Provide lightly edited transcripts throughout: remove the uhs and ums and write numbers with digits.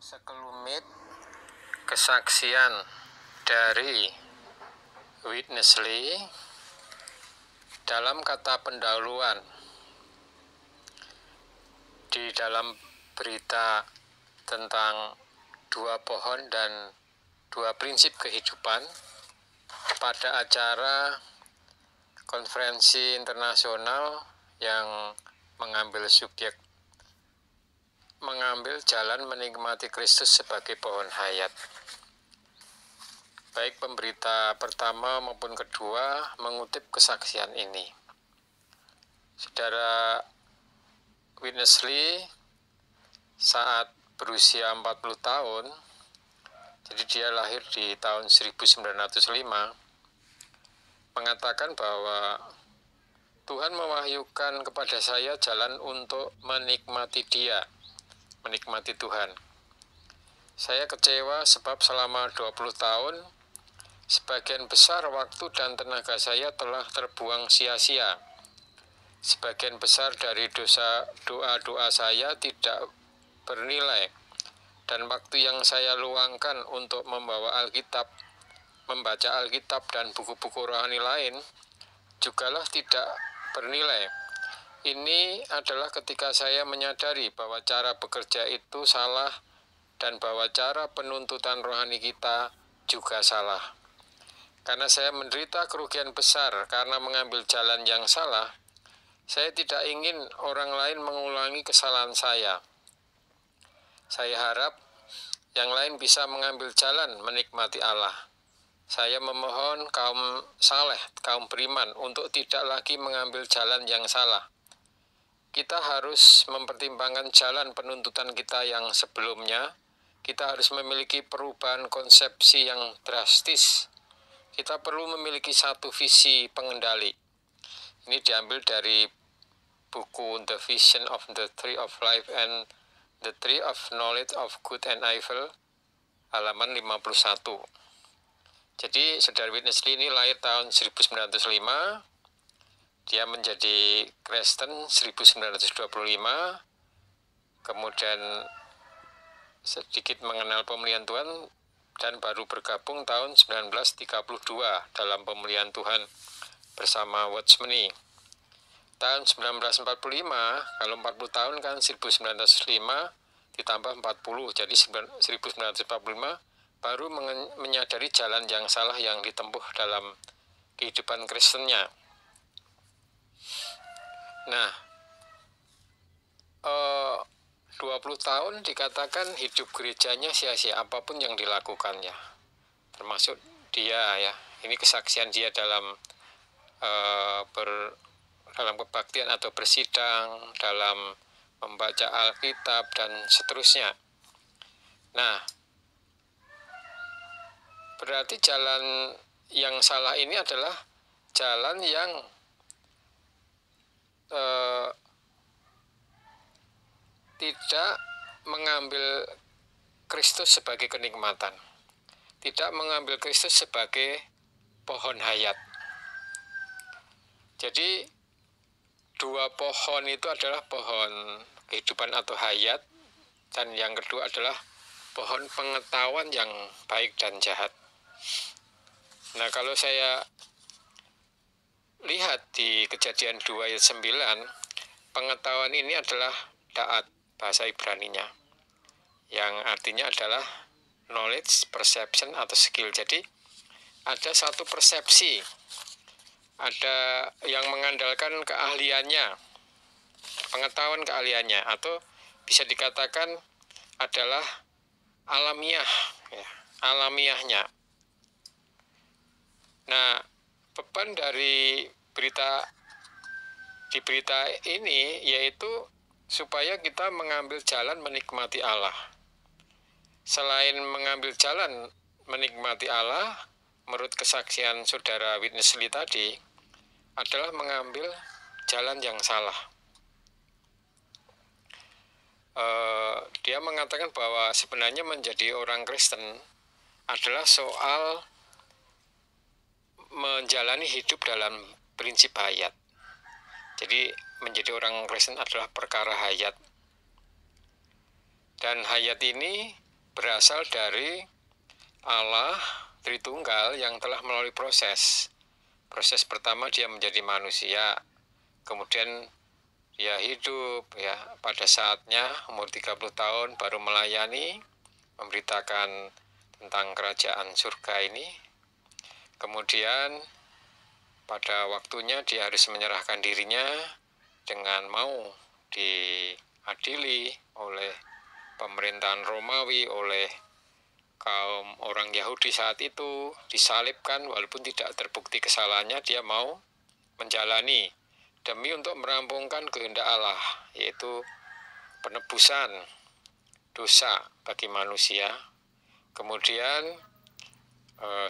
Sekelumit kesaksian dari Witness Lee dalam kata pendahuluan di dalam berita tentang dua pohon dan dua prinsip kehidupan pada acara konferensi internasional yang mengambil jalan menikmati Kristus sebagai pohon hayat. Baik pemberita pertama maupun kedua mengutip kesaksian ini. Saudara Witness Lee saat berusia 40 tahun, jadi dia lahir di tahun 1905, mengatakan bahwa Tuhan mewahyukan kepada saya jalan untuk menikmati Dia, menikmati Tuhan. Saya kecewa sebab selama 20 tahun, sebagian besar waktu dan tenaga saya telah terbuang sia-sia. Sebagian besar dari doa-doa saya tidak bernilai, dan waktu yang saya luangkan untuk membawa Alkitab, membaca Alkitab dan buku-buku rohani lain, jugalah tidak bernilai. Ini adalah ketika saya menyadari bahwa cara bekerja itu salah dan bahwa cara penuntutan rohani kita juga salah. Karena saya menderita kerugian besar karena mengambil jalan yang salah, saya tidak ingin orang lain mengulangi kesalahan saya. Saya harap yang lain bisa mengambil jalan menikmati Allah. Saya memohon kaum saleh, kaum beriman untuk tidak lagi mengambil jalan yang salah. Kita harus mempertimbangkan jalan penuntutan kita yang sebelumnya. Kita harus memiliki perubahan konsepsi yang drastis. Kita perlu memiliki satu visi pengendali. Ini diambil dari buku The Vision of the Tree of Life and the Tree of Knowledge of Good and Evil, halaman 51. Jadi, saudara Witness Lee ini lahir tahun 1905. Dia menjadi Kristen 1925, kemudian sedikit mengenal pemeliharaan Tuhan dan baru bergabung tahun 1932 dalam pemeliharaan Tuhan bersama Watchmeni. Tahun 1945, kalau 40 tahun kan 1905 ditambah 40, jadi 1945 baru menyadari jalan yang salah yang ditempuh dalam kehidupan Kristennya. Nah, 20 tahun dikatakan hidup gerejanya sia-sia apapun yang dilakukannya, termasuk dia ya. Ini kesaksian dia dalam dalam kebaktian atau bersidang, dalam membaca Alkitab dan seterusnya. Nah, berarti jalan yang salah ini adalah jalan yang tidak mengambil Kristus sebagai kenikmatan, tidak mengambil Kristus sebagai pohon hayat. Jadi dua pohon itu adalah pohon kehidupan atau hayat, dan yang kedua adalah pohon pengetahuan yang baik dan jahat. Nah, kalau saya lihat di Kejadian 2 ayat 9, pengetahuan ini adalah da'at, bahasa Ibraninya, yang artinya adalah knowledge, perception, atau skill. Jadi ada satu persepsi, ada yang mengandalkan keahliannya, pengetahuan keahliannya, atau bisa dikatakan adalah alamiah, ya, alamiahnya. Nah, beban dari berita ini yaitu supaya kita mengambil jalan menikmati Allah. Selain mengambil jalan menikmati Allah, menurut kesaksian saudara Witness Lee tadi, adalah mengambil jalan yang salah. Dia mengatakan bahwa sebenarnya menjadi orang Kristen adalah soal menjalani hidup dalam prinsip hayat. Jadi menjadi orang Kristen adalah perkara hayat. Dan hayat ini berasal dari Allah Tritunggal yang telah melalui proses. Proses pertama dia menjadi manusia, kemudian dia hidup ya, pada saatnya umur 30 tahun baru melayani, memberitakan tentang kerajaan surga ini. Kemudian pada waktunya dia harus menyerahkan dirinya dengan mau diadili oleh pemerintahan Romawi, oleh kaum orang Yahudi saat itu, disalibkan walaupun tidak terbukti kesalahannya, dia mau menjalani demi untuk merampungkan kehendak Allah, yaitu penebusan dosa bagi manusia. Kemudian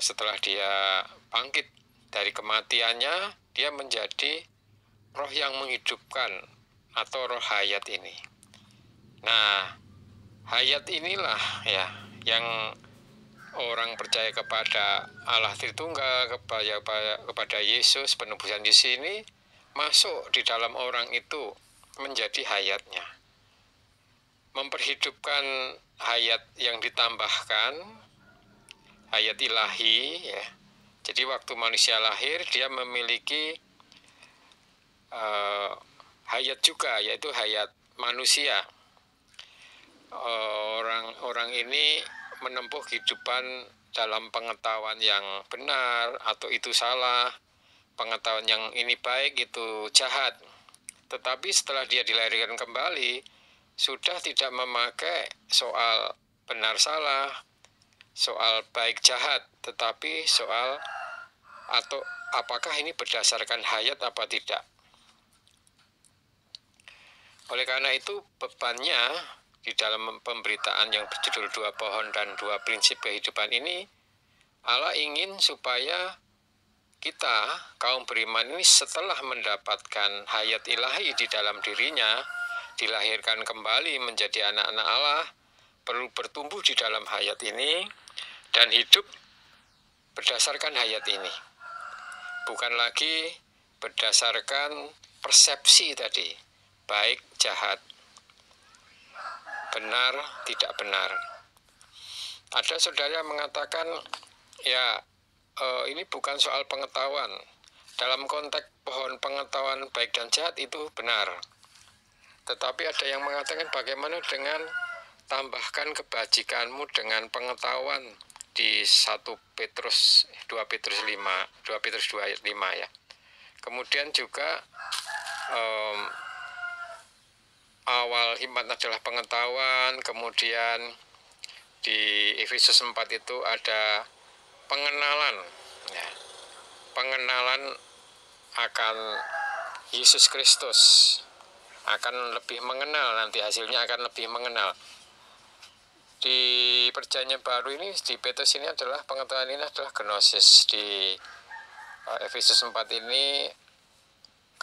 setelah dia bangkit dari kematiannya, dia menjadi roh yang menghidupkan atau roh hayat ini. Nah, hayat inilah ya yang orang percaya kepada Allah Tritunggal, kepada Yesus, penebusan di sini masuk di dalam orang itu menjadi hayatnya. Memperhidupkan hayat yang ditambahkan, hayat ilahi ya. Jadi waktu manusia lahir dia memiliki hayat juga, yaitu hayat manusia. Orang ini menempuh kehidupan dalam pengetahuan yang benar atau itu salah, pengetahuan yang ini baik itu jahat. Tetapi setelah dia dilahirkan kembali, sudah tidak memakai soal benar salah, soal baik jahat, tetapi soal atau apakah ini berdasarkan hayat apa tidak. Oleh karena itu bebannya di dalam pemberitaan yang berjudul 2 pohon dan 2 prinsip kehidupan ini, Allah ingin supaya kita, kaum beriman ini setelah mendapatkan hayat ilahi di dalam dirinya, dilahirkan kembali menjadi anak-anak Allah, perlu bertumbuh di dalam hayat ini dan hidup berdasarkan hayat ini. Bukan lagi berdasarkan persepsi tadi, baik, jahat, benar, tidak benar. Ada saudara yang mengatakan, ya ini bukan soal pengetahuan. Dalam konteks pohon pengetahuan baik dan jahat itu benar. Tetapi ada yang mengatakan bagaimana dengan tambahkan kebajikanmu dengan pengetahuan di 2 Petrus 5 ayat 5 ya. Kemudian juga awal hikmat adalah pengetahuan, kemudian di Efesus 4 itu ada pengenalan ya. Pengenalan akan Yesus Kristus, akan lebih mengenal, nanti hasilnya akan lebih mengenal. Di perjanjian baru ini, di Petrus ini adalah pengetahuan ini adalah gnosis. Di Efesus 4 ini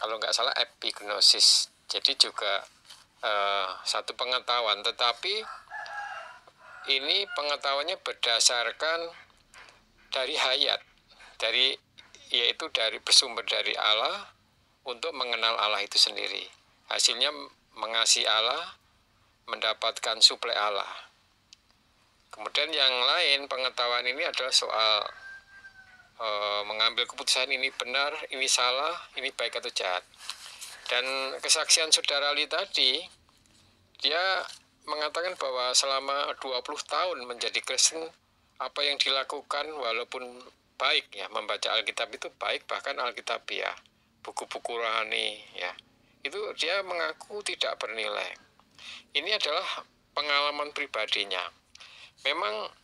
kalau nggak salah epignosis, jadi juga satu pengetahuan, tetapi ini pengetahuannya berdasarkan dari hayat, yaitu dari bersumber dari Allah untuk mengenal Allah itu sendiri. Hasilnya mengasihi Allah, mendapatkan suplai Allah. Kemudian yang lain pengetahuan ini adalah soal mengambil keputusan ini benar, ini salah, ini baik atau jahat. Dan kesaksian saudara Ali tadi, dia mengatakan bahwa selama 20 tahun menjadi Kristen, apa yang dilakukan walaupun baik ya, membaca Alkitab itu baik, bahkan Alkitabiah, buku-buku rohani ya, itu dia mengaku tidak bernilai. Ini adalah pengalaman pribadinya. Memang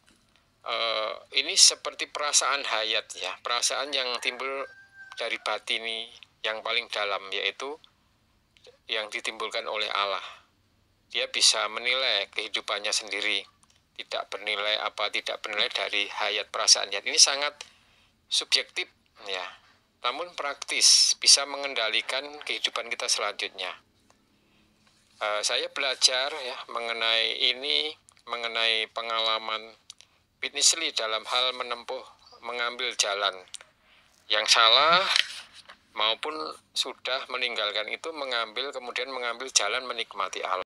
ini seperti perasaan hayat ya, perasaan yang timbul dari batini yang paling dalam, yaitu yang ditimbulkan oleh Allah. Dia bisa menilai kehidupannya sendiri, tidak bernilai apa tidak bernilai dari hayat perasaannya. Ini sangat subjektif ya, namun praktis, bisa mengendalikan kehidupan kita selanjutnya. Saya belajar ya mengenai ini, mengenai pengalaman Whitney Lee dalam hal mengambil jalan yang salah maupun sudah meninggalkan itu, kemudian mengambil jalan menikmati Allah.